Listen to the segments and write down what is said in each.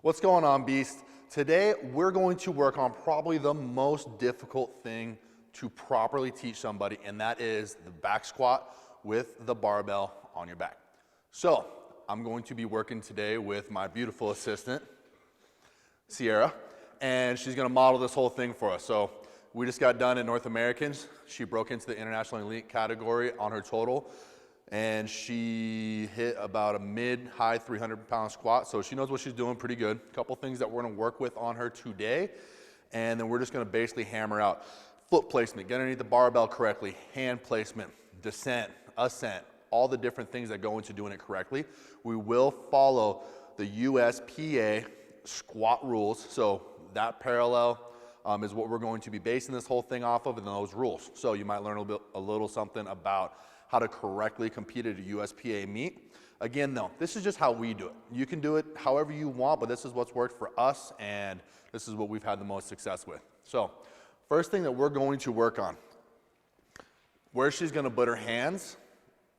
What's going on, Beast? Today, we're going to work on probably the most difficult thing to properly teach somebody, and that is the back squat with the barbell on your back. So, I'm going to be working today with my beautiful assistant, Sierra, and she's gonna model this whole thing for us. So, we just got done at North Americans. She broke into the International Elite category on her total, and she hit about a mid-high 300-pound squat, so she knows what she's doing pretty good. A couple things that we're gonna work with on her today, and then we're just gonna basically hammer out foot placement, get underneath the barbell correctly, hand placement, descent, ascent, all the different things that go into doing it correctly. We will follow the USPA squat rules, so that parallel is what we're going to be basing this whole thing off of, and those rules. So you might learn a little something about how to correctly compete at a USPA meet. Again, though, this is just how we do it. You can do it however you want, but this is what's worked for us, and this is what we've had the most success with. So, first thing that we're going to work on, where she's gonna put her hands,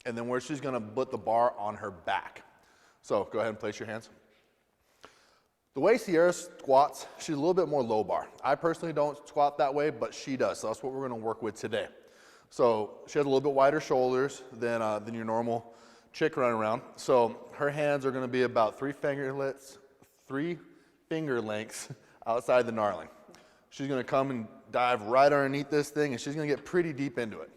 and then where she's gonna put the bar on her back. So, go ahead and place your hands. The way Sierra squats, she's a little bit more low bar. I personally don't squat that way, but she does, so that's what we're gonna work with today. So she has a little bit wider shoulders than your normal chick running around. So her hands are gonna be about three finger lengths outside the knurling. She's gonna come and dive right underneath this thing, and she's gonna get pretty deep into it.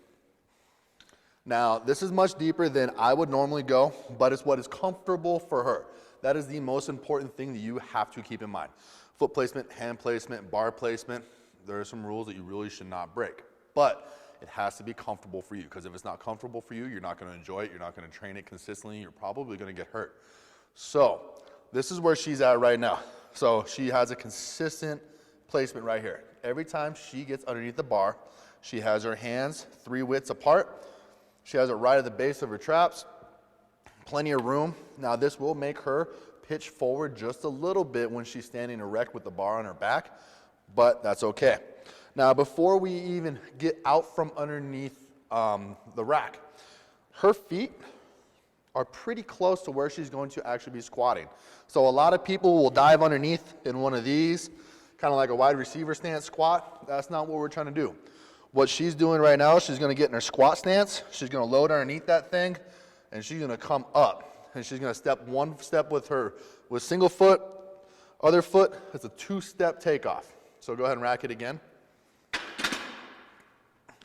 Now, this is much deeper than I would normally go, but it's what is comfortable for her. That is the most important thing that you have to keep in mind. Foot placement, hand placement, bar placement, there are some rules that you really should not break. But it has to be comfortable for you, because if it's not comfortable for you, you're not gonna enjoy it, you're not gonna train it consistently, you're probably gonna get hurt. So, this is where she's at right now. So, she has a consistent placement right here. Every time she gets underneath the bar, she has her hands 3 widths apart. She has it right at the base of her traps, plenty of room. Now, this will make her pitch forward just a little bit when she's standing erect with the bar on her back, but that's okay. Now, before we even get out from underneath the rack, her feet are pretty close to where she's going to actually be squatting. So a lot of people will dive underneath in one of these, kind of like a wide receiver stance squat. That's not what we're trying to do. What she's doing right now, she's gonna get in her squat stance, she's gonna load underneath that thing, and she's gonna come up. And she's gonna step one step with single foot, other foot, it's a 2-step takeoff. So go ahead and rack it again.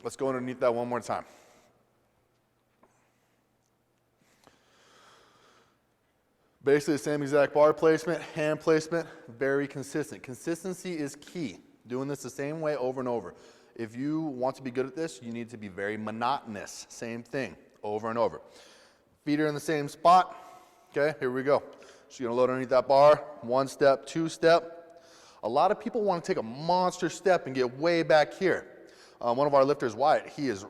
Let's go underneath that one more time. Basically the same exact bar placement, hand placement, very consistent. Consistency is key. Doing this the same way over and over. If you want to be good at this, you need to be very monotonous. Same thing, over and over. Feet are in the same spot. Okay, here we go. She's gonna load underneath that bar, 1 step, 2 step. A lot of people want to take a monster step and get way back here. One of our lifters, Wyatt, he is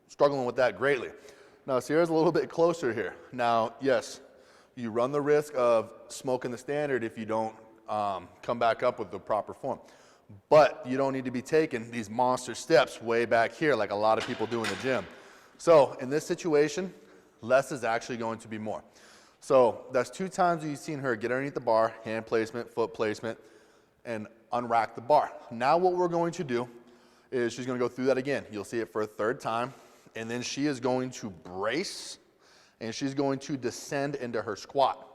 struggling with that greatly. Now, Sierra's a little bit closer here. Now, yes, you run the risk of smoking the standard if you don't come back up with the proper form. But you don't need to be taking these monster steps way back here like a lot of people do in the gym. So, in this situation, less is actually going to be more. So, that's 2 times you've seen her get underneath the bar, hand placement, foot placement, and unrack the bar. Now what we're going to do is she's gonna go through that again. You'll see it for a 3rd time, and then she is going to brace, and she's going to descend into her squat.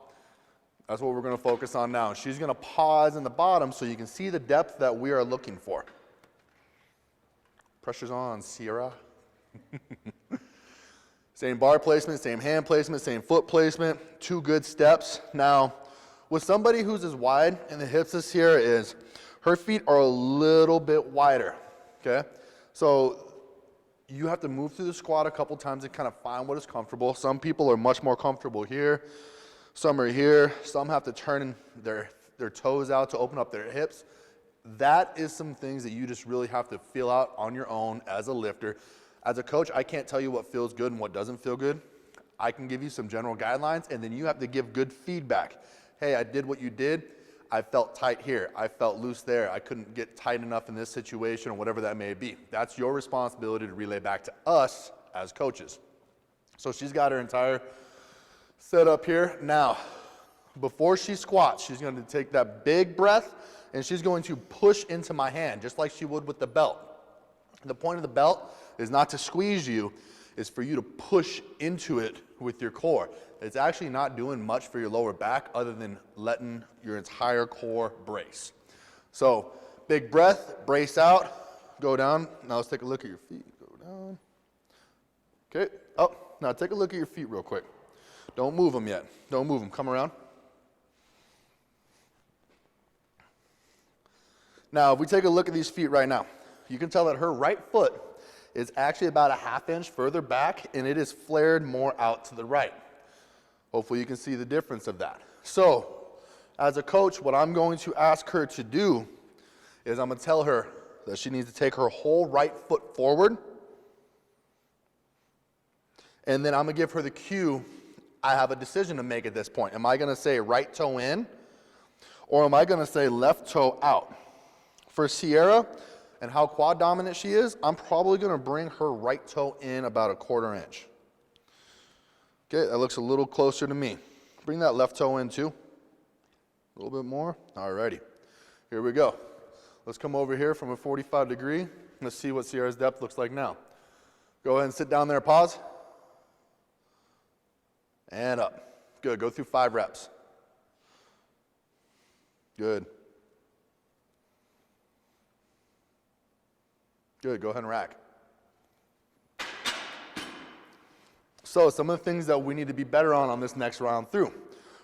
That's what we're gonna focus on now. She's gonna pause in the bottom so you can see the depth that we are looking for. Pressure's on, Sierra. Same bar placement, same hand placement, same foot placement, 2 good steps. Now, with somebody who's as wide in the hips as Sierra is, her feet are a little bit wider. Okay, so you have to move through the squat a couple times and kind of find what is comfortable. Some people are much more comfortable here, some are here, some have to turn their toes out to open up their hips. That is some things that you just really have to feel out on your own as a lifter. As a coach, I can't tell you what feels good and what doesn't feel good. I can give you some general guidelines, and then you have to give good feedback. Hey, I did what you did. I felt tight here, I felt loose there, I couldn't get tight enough in this situation, or whatever that may be. That's your responsibility to relay back to us as coaches. So she's got her entire setup here. Now, Before she squats, she's going to take that big breath and she's going to push into my hand, just like she would with the belt. The point of the belt is not to squeeze you, it's for you to push into it with your core. It's actually not doing much for your lower back other than letting your entire core brace. So, big breath, brace out, go down. Now let's take a look at your feet. Go down. Okay, up. Now take a look at your feet real quick. Don't move them yet. Don't move them. Come around. Now, if we take a look at these feet right now, you can tell that her right foot is actually about a ½ inch further back, and it is flared more out to the right. Hopefully you can see the difference of that. So, as a coach, what I'm going to ask her to do is I'm going to tell her that she needs to take her whole right foot forward, and then I'm going to give her the cue. I have a decision to make at this point. Am I going to say right toe in, or am I going to say left toe out? For Sierra, and how quad dominant she is, I'm probably going to bring her right toe in about a ¼ inch. Okay, that looks a little closer to me. Bring that left toe in too. A little bit more. Alrighty, here we go. Let's come over here from a 45 degree. Let's see what Sierra's depth looks like now. Go ahead and sit down there, pause. And up. Good, go through 5 reps. Good. Good, go ahead and rack. So some of the things that we need to be better on this next round through.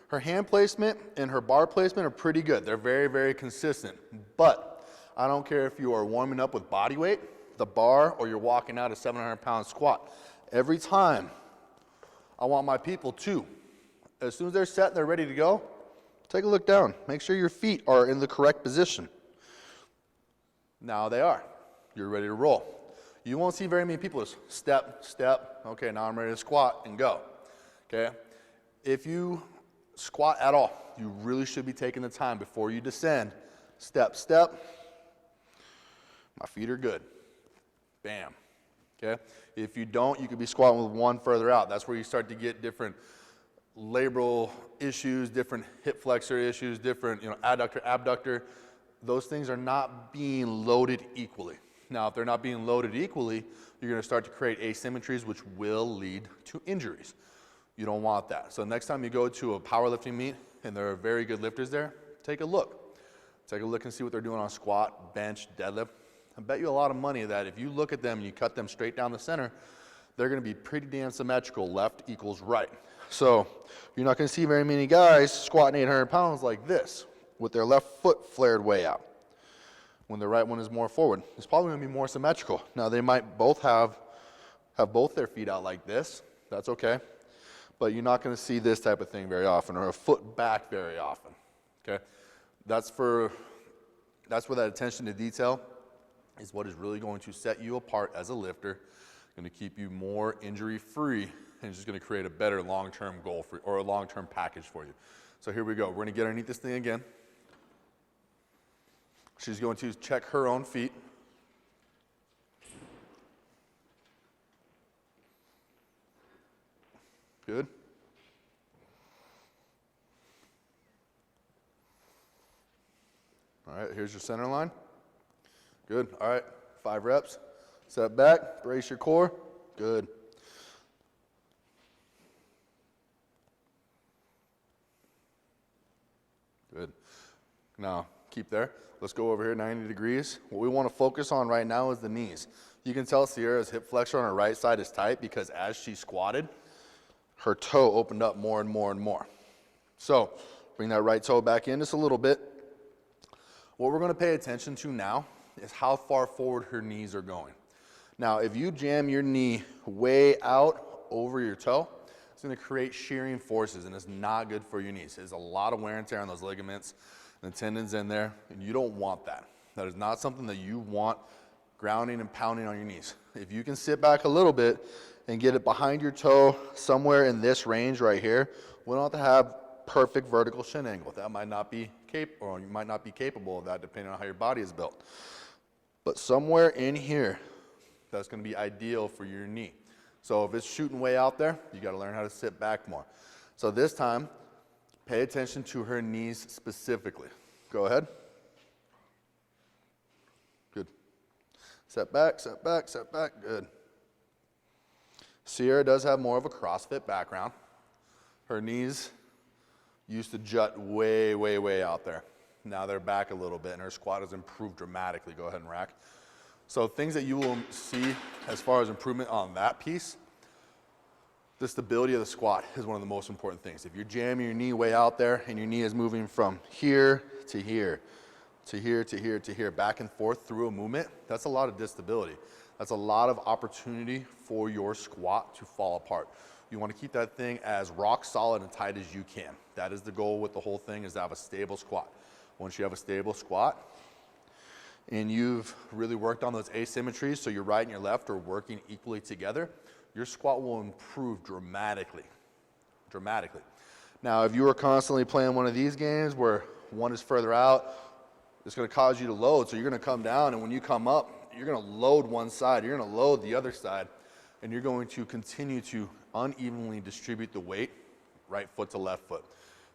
Her hand placement and her bar placement are pretty good. They're very, very consistent. But I don't care if you are warming up with body weight, the bar, or you're walking out a 700-pound squat. Every time, I want my people to, as soon as they're set and they're ready to go, take a look down. Make sure your feet are in the correct position. Now they are. You're ready to roll. You won't see very many people just step, step, okay, now I'm ready to squat and go, okay? If you squat at all, you really should be taking the time before you descend. Step, step. My feet are good. Bam, okay? If you don't, you could be squatting with one further out. That's where you start to get different labral issues, different hip flexor issues, different, adductor, abductor. Those things are not being loaded equally. Now, if they're not being loaded equally, you're going to start to create asymmetries, which will lead to injuries. You don't want that. So next time you go to a powerlifting meet and there are very good lifters there, take a look. Take a look and see what they're doing on squat, bench, deadlift. I bet you a lot of money that if you look at them and you cut them straight down the center, they're going to be pretty damn symmetrical, left equals right. So you're not going to see very many guys squatting 800 pounds like this with their left foot flared way out, when the right one is more forward. It's probably going to be more symmetrical. Now, they might both have both their feet out like this. That's okay. But you're not going to see this type of thing very often, or a foot back very often, okay? That's where that attention to detail is what is really going to set you apart as a lifter, going to keep you more injury-free, and just going to create a better long-term goal for, or a long-term package for you. So here we go. We're going to get underneath this thing again. She's going to check her own feet. Good. All right, here's your center line. Good. All right, 5 reps. Step back, brace your core. Good. Good. Now, keep there. Let's go over here 90 degrees. What we want to focus on right now is the knees. You can tell Sierra's hip flexor on her right side is tight because as she squatted, her toe opened up more and more and more. So bring that right toe back in just a little bit. What we're going to pay attention to now is how far forward her knees are going. Now, if you jam your knee way out over your toe, it's going to create shearing forces, and it's not good for your knees. There's a lot of wear and tear on those ligaments and the tendons in there, and you don't want that. That is not something that you want grounding and pounding on your knees. If you can sit back a little bit and get it behind your toe somewhere in this range right here, we don't have to have perfect vertical shin angle. That might not be capable, or you might not be capable of that depending on how your body is built. But somewhere in here, that's going to be ideal for your knee. So if it's shooting way out there, you got to learn how to sit back more. So this time, Pay attention to her knees specifically. Go ahead. Good. Set back, set back, set back. Good. Sierra does have more of a CrossFit background. Her knees used to jut way, way, way out there. Now they're back a little bit, and her squat has improved dramatically. Go ahead and rack. So things that you will see as far as improvement on that piece, the stability of the squat is one of the most important things. If you're jamming your knee way out there and your knee is moving from here to here, to here, to here, to here, back and forth through a movement, that's a lot of disability. That's a lot of opportunity for your squat to fall apart. You want to keep that thing as rock solid and tight as you can. That is the goal with the whole thing, is to have a stable squat. Once you have a stable squat and you've really worked on those asymmetries, so your right and your left are working equally together, your squat will improve dramatically, dramatically. Now, if you are constantly playing one of these games where one is further out, it's going to cause you to load. So you're going to come down, and when you come up, you're going to load one side, you're going to load the other side, and you're going to continue to unevenly distribute the weight, right foot to left foot,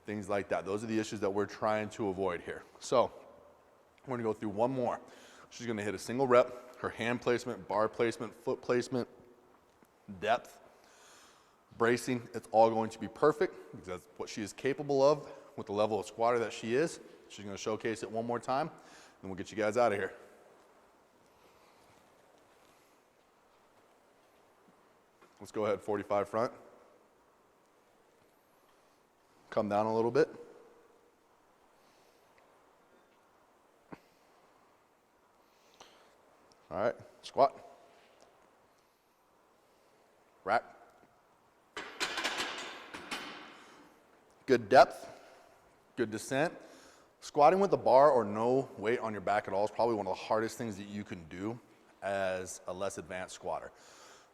things like that. Those are the issues that we're trying to avoid here. So we're going to go through one more. She's going to hit a single rep, her hand placement, bar placement, foot placement, depth, bracing. It's all going to be perfect because that's what she is capable of with the level of squatter that she is. She's going to showcase it one more time, and we'll get you guys out of here. Let's go ahead, 45 front. Come down a little bit. All right, squat. Rack. Good depth, good descent. Squatting with the bar or no weight on your back at all is probably one of the hardest things that you can do as a less advanced squatter.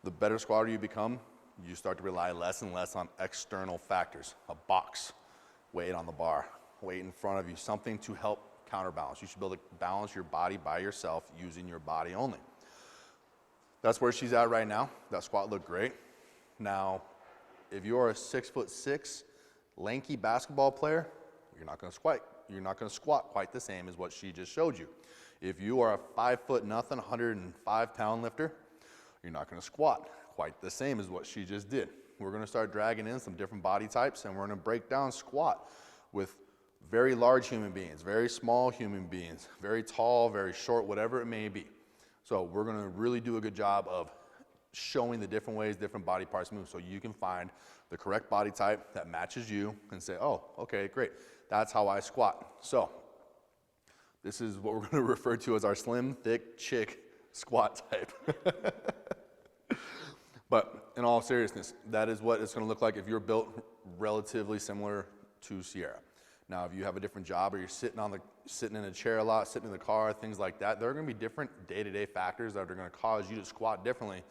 The better squatter you become, you start to rely less and less on external factors. A box, weight on the bar, weight in front of you, something to help counterbalance. You should be able to balance your body by yourself using your body only. That's where she's at right now. That squat looked great. Now, if you're a 6'6", lanky basketball player, you're not going to squat. You're not going to squat quite the same as what she just showed you. If you are a 5'0", 105-pound lifter, you're not going to squat quite the same as what she just did. We're going to start dragging in some different body types, and we're going to break down squat with very large human beings, very small human beings, very tall, very short, whatever it may be. So we're going to really do a good job of showing the different ways different body parts move, so you can find the correct body type that matches you and say, oh, okay, great. That's how I squat. So this is what we're going to refer to as our slim, thick chick squat type. But in all seriousness, that is what it's going to look like if you're built relatively similar to Sierra. Now, if you have a different job or you're sitting in a chair a lot, sitting in the car, things like that, there are going to be different day-to-day factors that are going to cause you to squat differently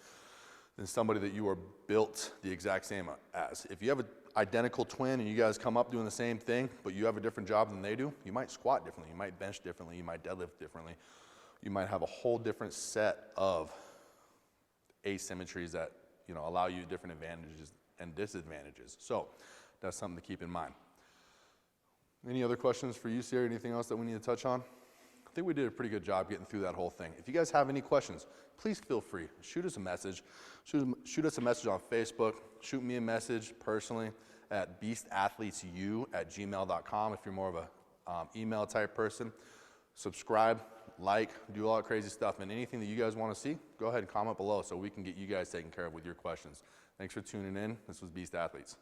than somebody that you are built the exact same as. If you have an identical twin and you guys come up doing the same thing, but you have a different job than they do, you might squat differently, you might bench differently, you might deadlift differently. You might have a whole different set of asymmetries that, you know, allow you different advantages and disadvantages. So that's something to keep in mind. Any other questions for you, Sierra? Anything else that we need to touch on? I think we did a pretty good job getting through that whole thing. If you guys have any questions, please feel free. Shoot us a message. Shoot us a message on Facebook. Shoot me a message personally at beastathletesU@gmail.com if you're more of a email type person. Subscribe, like, do a lot of crazy stuff, and anything that you guys want to see, go ahead and comment below so we can get you guys taken care of with your questions. Thanks for tuning in. This was Beast Athletes.